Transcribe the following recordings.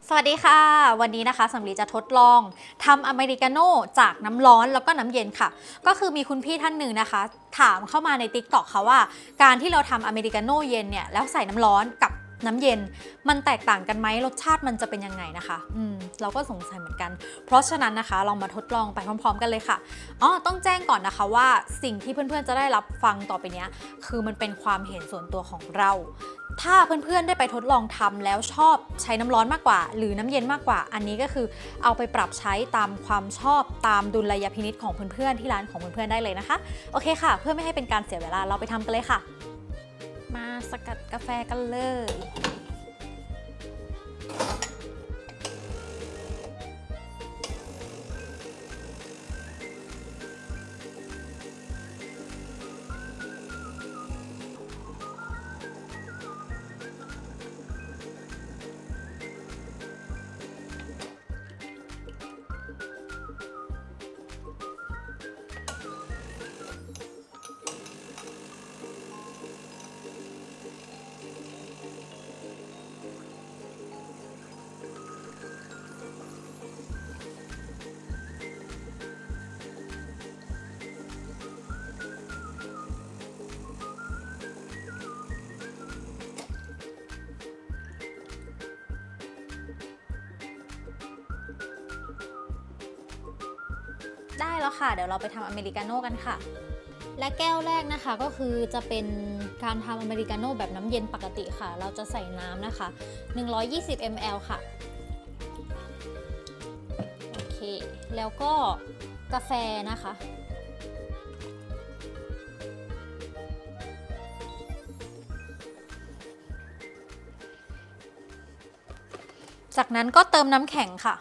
สวัสดีค่ะวันนี้นะคะสำลีจะทดลองทำอเมริกาโน่จากน้ำร้อนแล้วก็น้ำเย็นค่ะก็คือมีคุณพี่ท่านหนึ่งนะคะถามเข้ามาใน TikTok ค่ะว่าการที่เราทำอเมริกาโน่เย็นเนี่ยแล้วใส่น้ำร้อนกับน้ำเย็นมันแตกต่างกันไหมรสชาติมันจะเป็นยังไงนะคะเราก็สงสัยเหมือนกันเพราะฉะนั้นนะคะเรามาทดลองไปพร้อมๆกันเลยค่ะต้องแจ้งก่อนนะคะว่าสิ่งที่เพื่อนๆจะได้รับฟังต่อไปนี้คือมันเป็นความเห็นส่วนตัวของเราถ้าเพื่อนๆได้ไปทดลองทำแล้วชอบใช้น้ำร้อนมากกว่าหรือน้ำเย็นมากกว่าอันนี้ก็คือเอาไปปรับใช้ตามความชอบตามดุลยพินิจของเพื่อนๆที่ร้านของเพื่อนๆได้เลยนะคะโอเคค่ะเพื่อไม่ให้เป็นการเสียเวลาเราไปทำกันเลยค่ะมาสกัดกาแฟกันเลยได้แล้วค่ะเดี๋ยวเราไปทำอเมริกาโน่กันค่ะและแก้วแรกนะคะก็คือจะเป็นการทำอเมริกาโน่แบบน้ำเย็นปกติค่ะเราจะใส่น้ำนะคะ120 ml ค่ะโอเคแล้วก็กาแฟนะคะจากนั้นก็เติมน้ำแข็งค่ะ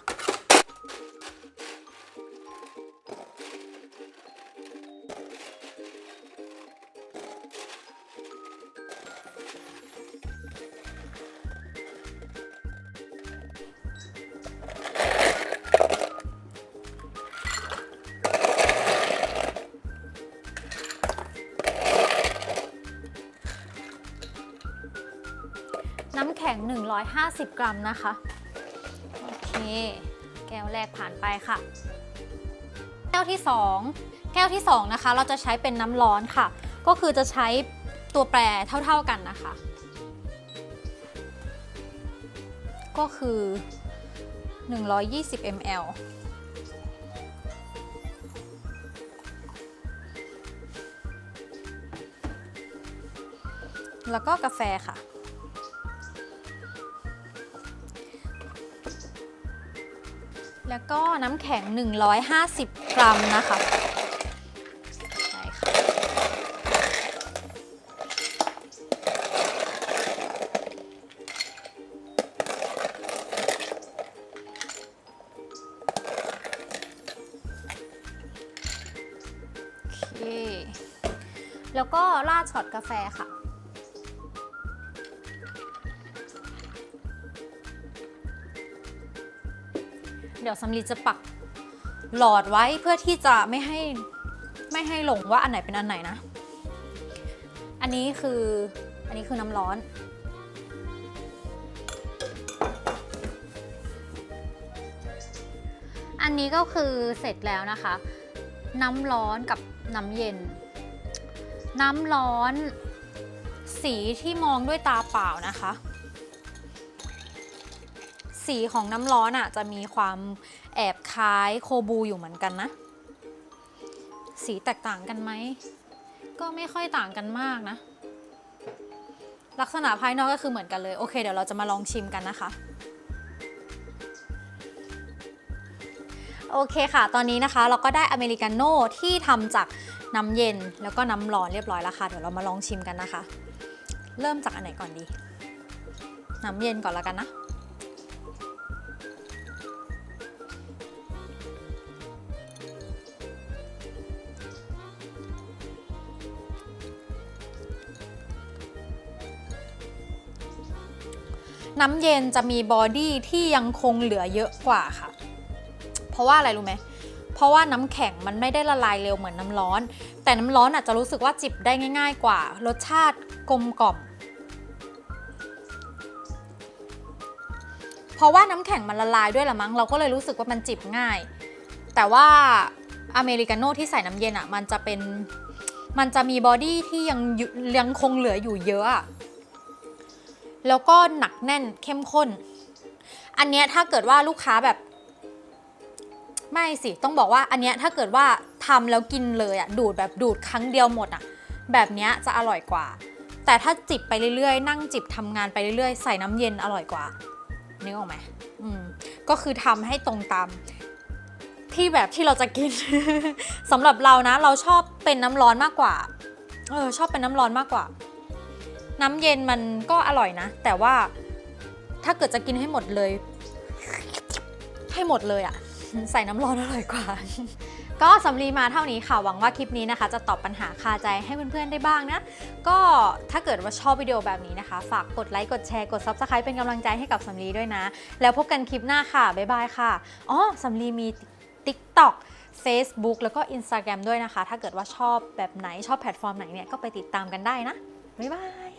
น้ำแข็ง150 กรัมนะคะโอเคแก้วแรกผ่านไปค่ะแก้วที่2นะคะเราจะใช้เป็นน้ำร้อนค่ะก็คือจะใช้ตัวแปรเท่าๆกันนะคะก็คือ120 ml แล้วก็กาแฟค่ะแล้วก็น้ำแข็ง150 กรัมนะคะใช่ค่ะโอเคแล้วก็ราดช็อตกาแฟค่ะเดี๋ยวสำลีจะปักหลอดไว้เพื่อที่จะไม่ให้หลงว่าอันไหนเป็นอันไหนนะอันนี้คือน้ำร้อนอันนี้ก็คือเสร็จแล้วนะคะน้ำร้อนกับน้ำเย็นน้ำร้อนสีที่มองด้วยตาเปล่านะคะสีของน้ำร้อนอ่ะจะมีความแอบคล้ายโคบูอยู่เหมือนกันนะสีแตกต่างกันไหมก็ไม่ค่อยต่างกันมากนะลักษณะภายนอกก็คือเหมือนกันเลยโอเคเดี๋ยวเราจะมาลองชิมกันนะคะโอเคค่ะตอนนี้นะคะเราก็ได้อเมริกาโน่ที่ทำจากน้ำเย็นแล้วก็น้ำร้อนเรียบร้อยแล้วค่ะเดี๋ยวเรามาลองชิมกันนะคะเริ่มจากอันไหนก่อนดีน้ำเย็นก่อนแล้วกันนะน้ำเย็นจะมีบอดี้ที่ยังคงเหลือเยอะกว่าค่ะเพราะว่าอะไรรู้ไหมเพราะว่าน้ำแข็งมันไม่ได้ละลายเร็วเหมือนน้ำร้อนแต่น้ำร้อนอาจจะรู้สึกว่าจิบได้ง่ายๆกว่ารสชาติกลมกล่อม พ ราะว่าน้ำแข็งมันละลายด้วยละมั้งเราก็เลยรู้สึกว่ามันจิบง่าย แต่ว่าอเมริกาโน่ที่ใส่น้ำเย็นอ่ะมันจะมีบอดี้ที่ยังคงเหลืออยู่เยอะอะแล้วก็หนักแน่นเข้มข้นอันเนี้ยถ้าเกิดว่าลูกค้าแบบไม่สิต้องบอกว่าอันเนี้ยถ้าเกิดว่าทำแล้วกินเลยอ่ะดูดครั้งเดียวหมดอ่ะแบบเนี้ยจะอร่อยกว่าแต่ถ้าจิบไปเรื่อยๆนั่งจิบทำงานไปเรื่อยๆใส่น้ำเย็นอร่อยกว่านึกออกไหมก็คือทำให้ตรงตามที่แบบที่เราจะกิน สำหรับเรานะเราชอบเป็นน้ำร้อนมากกว่าชอบเป็นน้ำร้อนมากกว่าน้ำเย็นมันก็อร่อยนะแต่ว่าถ้าเกิดจะกินให้หมดเลยอ่ะใส่น้ำร้อนอร่อยกว่า ก็สำลีมาเท่านี้ค่ะหวังว่าคลิปนี้นะคะจะตอบปัญหาคาใจให้เพื่อนๆได้บ้างนะก็ถ้าเกิดว่าชอบวิดีโอแบบนี้นะคะฝากกดไลค์กดแชร์กด Subscribe เป็นกำลังใจให้กับสำลีด้วยนะแล้วพบกันคลิปหน้าค่ะบ๊ายบายค่ะสำลีมี TikTok Facebook แล้วก็ Instagram ด้วยนะคะถ้าเกิดว่าชอบแบบไหนชอบแพลตฟอร์มไหนเนี่ยก็ไปติดตามกันได้นะบ๊ายบาย